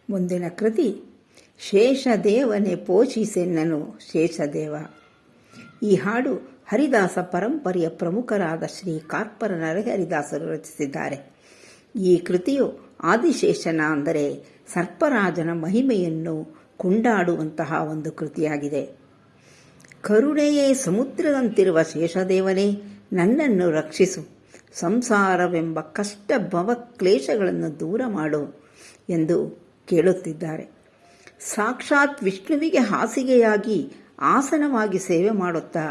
ಮುಂದಿನ ಕೃತಿ ಶೇಷದೇವನೇ ಪೋಷಿಸೆನ್ನನು ಶೇಷದೇವ. ಈ ಹಾಡು ಹರಿದಾಸ ಪರಂಪರೆಯ ಪ್ರಮುಖರಾದ ಶ್ರೀ ಕಾರ್ಪರ ನರಹರಿದಾಸರು ರಚಿಸಿದ್ದಾರೆ. ಈ ಕೃತಿಯು ಆದಿಶೇಷನ ಅಂದರೆ ಸರ್ಪರಾಜನ ಮಹಿಮೆಯನ್ನು ಕೊಂಡಾಡುವಂತಹ ಒಂದು ಕೃತಿಯಾಗಿದೆ. ಕರುಣೆಯೇ ಸಮುದ್ರದಂತಿರುವ ಶೇಷದೇವನೇ, ನನ್ನನ್ನು ರಕ್ಷಿಸು, ಸಂಸಾರವೆಂಬ ಕಷ್ಟ ಭವ ಕ್ಲೇಶಗಳನ್ನು ದೂರ ಮಾಡು ಎಂದು ಕೇಳುತ್ತಿದ್ದಾರೆ. ಸಾಕ್ಷಾತ್ ವಿಷ್ಣುವಿಗೆ ಹಾಸಿಗೆಯಾಗಿ ಆಸನವಾಗಿ ಸೇವೆ ಮಾಡುತ್ತಾ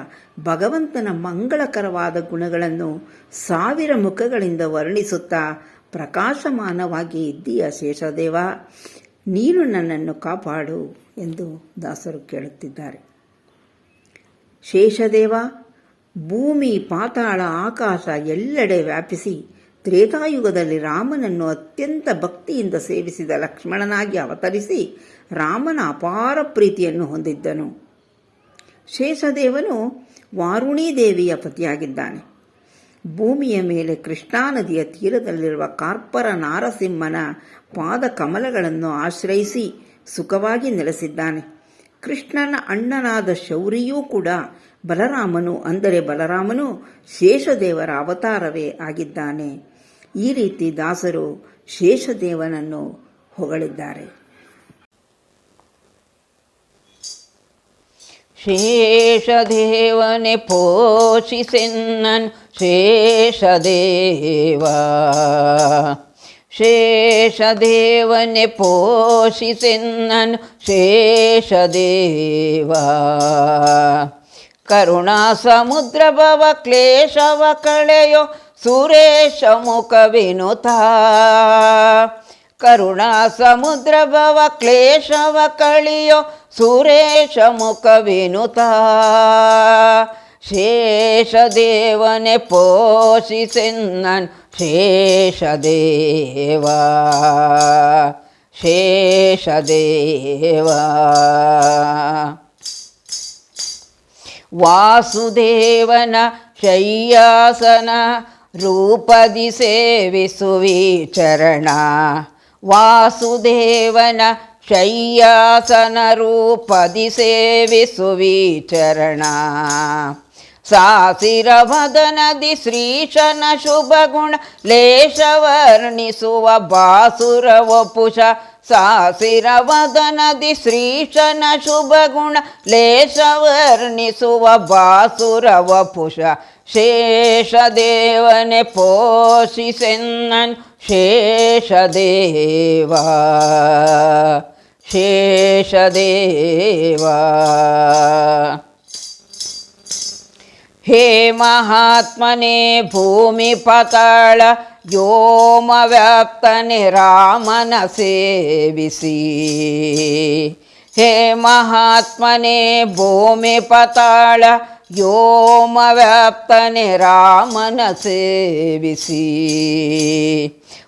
ಭಗವಂತನ ಮಂಗಳಕರವಾದ ಗುಣಗಳನ್ನು ಸಾವಿರ ಮುಖಗಳಿಂದ ವರ್ಣಿಸುತ್ತಾ ಪ್ರಕಾಶಮಾನವಾಗಿ ಇದ್ದೀಯ ಶೇಷದೇವ, ನೀನು ನನ್ನನ್ನು ಕಾಪಾಡು ಎಂದು ದಾಸರು ಕೇಳುತ್ತಿದ್ದಾರೆ. ಶೇಷದೇವ, ಭೂಮಿ ಪಾತಾಳ ಆಕಾಶ ಎಲ್ಲೆಡೆ ವ್ಯಾಪಿಸಿ ತ್ರೇತಾಯುಗದಲ್ಲಿ ರಾಮನನ್ನು ಅತ್ಯಂತ ಭಕ್ತಿಯಿಂದ ಸೇವಿಸಿದ ಲಕ್ಷ್ಮಣನಾಗಿ ಅವತರಿಸಿ ರಾಮನ ಅಪಾರ ಪ್ರೀತಿಯನ್ನು ಹೊಂದಿದ್ದನು. ಶೇಷದೇವನು ವಾರುಣೀ ದೇವಿಯ ಪತಿಯಾಗಿದ್ದಾನೆ. ಭೂಮಿಯ ಮೇಲೆ ಕೃಷ್ಣಾ ನದಿಯ ತೀರದಲ್ಲಿರುವ ಕಾರ್ಪರ ನಾರಸಿಂಹನ ಪಾದ ಕಮಲಗಳನ್ನು ಆಶ್ರಯಿಸಿ ಸುಖವಾಗಿ ನೆಲೆಸಿದ್ದಾನೆ. ಕೃಷ್ಣನ ಅಣ್ಣನಾದ ಶೌರಿಯೂ ಕೂಡ ಬಲರಾಮನು ಶೇಷದೇವರ ಅವತಾರವೇ ಆಗಿದ್ದಾನೆ. ಈ ರೀತಿ ದಾಸರು ಶೇಷದೇವನನ್ನು ಹೊಗಳಿದ್ದಾರೆ. ಶೇಷದೇವನೆ ಪೋಷಿಸೆನ್ನನ್ ಶೇಷದೇವ, ಶೇಷದೇವನೆ ಪೋಷಿಸೆನ್ನನ್ ಶೇಷದೇವ. ಕರುಣಾ ಸಮುದ್ರ ಭವ ಕ್ಲೇಶವ ಕಳೆಯೋ ಸುರೇಶ ಮುಖ ವಿನುತ, ಕರುಣಾ ಸಮುದ್ರ ಭವ ಕ್ಲೇಶವ ಕಳೆಯೋ ಸುರೇಶ ಮುಖ ವಿನುತ. ಶೇಷದೇವನೆ ಪೋಷಿಸೆನ್ನನ್ ಶೇಷದೇವ, ಶೇಷದೇವ. ವಾಸುದೇವನ ಶಯ್ಯಾಸನ ರೂಪದಿ ಸೇವಿಸುವಿ ಚರಣ, ವಾಸುದೇವನ ಶಯ್ಯಾಸನ ರೂಪದಿ ಸೇವಿಸುವಿ ಚರಣ. ಸಾಸಿರ ವದನದಿ ಶ್ರೀಶನ ಶುಭ ಗುಣ ಲೇಷ ವರ್ಣಿಸುವ ಬಾಸುರ ವಪುಷ, ಸಾಸಿರ ವದನದಿ ಶ್ರೀಶನ ಶುಭ ಗುಣ ಲೇಷ ವರ್ಣಿಸುವ ಬಾಸುರ ವಪುಷ. ಶೇಷದೇವನೆ ಪೋಷಿಸೆನ್ನನ್ ಶೇಷದೇವ, ಶೇಷದೇವ. ಹೇ ಮಹಾತ್ಮನೇ ಭೂಮಿ ಪಾತಾಳ ವ್ಯೋಮ ವ್ಯಾಪ್ತನೆ ರಾಮನ ಸೇವಿಸಿ, ಹೇ ಮಹಾತ್ಮನೇ ಭೂಮಿ ಪಾತಾಳ ವ್ಯೋಮ ವ್ಯಾಪ್ತನೆ ರಾಮನ ಸೇವಿಸಿ.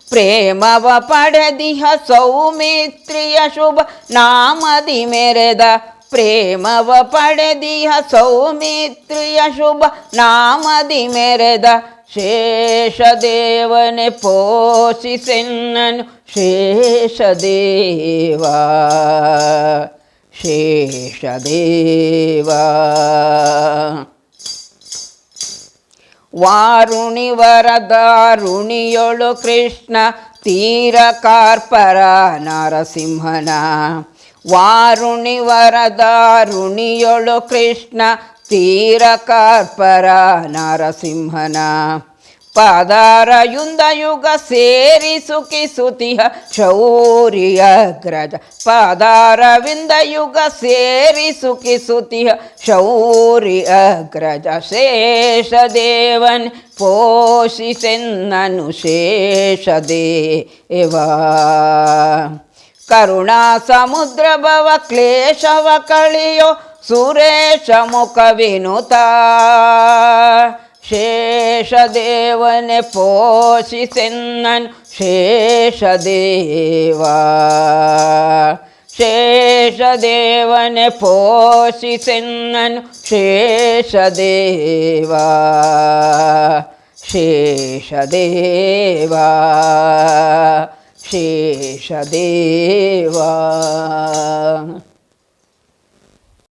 ಪ್ರೇಮವ ಪಡೆದಿಹ ಸೌಮಿತ್ರಿಯ ಶುಭ ನಾಮದಿ ಮೆರೆದ, ಪ್ರೇಮವ ಪಡೆದಿಹ ಸೌಮಿತ್ರಿಯ ಶುಭ ನಾಮದಿ ಮೆರೆದ. ಶೇಷದೇವನೆ ಪೋಷಿಸೆನ್ನನು ಶೇಷದೇವ, ಶೇಷದೇವ. ವಾರುಣಿ ವರದಾರುಣಿಯೊಳು ಕೃಷ್ಣ ತೀರ ಕಾರ್ಪರ ನರಸಿಂಹನ, ವಾರುಣಿ ವರದಾರುಣಿಯೊಳು ಕೃಷ್ಣ ತೀರ ಕಾರ್ಪರ ನರಸಿಂಹನ. ಪಾದಾರಯುಂದ ಯುಗ ಸೇರಿ ಸುಖಿಸುತಿಹ ಶೌರ್ಯಗ್ರಜ, ಪಾದಾರವಿಂದ ಯುಗ ಸೇರಿ ಸುಖಿಸುತಿಹ ಶೌರ್ಯಗ್ರಜ. ಶೇಷದೇವನ್ ಪೋಷಿಸೆನ್ನನು ಶೇಷದೇವ, ಕರುಣಾ ಸಮುದ್ರ ಭವ ಕ್ಲೇಶವ ಕಳೆಯೋ ಸುರೇಶ ಮುಖ ವಿನುತ. ಶೇಷದೇವನೆ ಪೋಷಿಸೆನ್ನನ್ ಶೇಷದೇವ, ಶೇಷದೇವನೆ ಪೋಷಿಸೆನ್ನನ್ ಶೇಷದೇವ, ಶೇಷದೇವ, ಶೇಷದೇವ.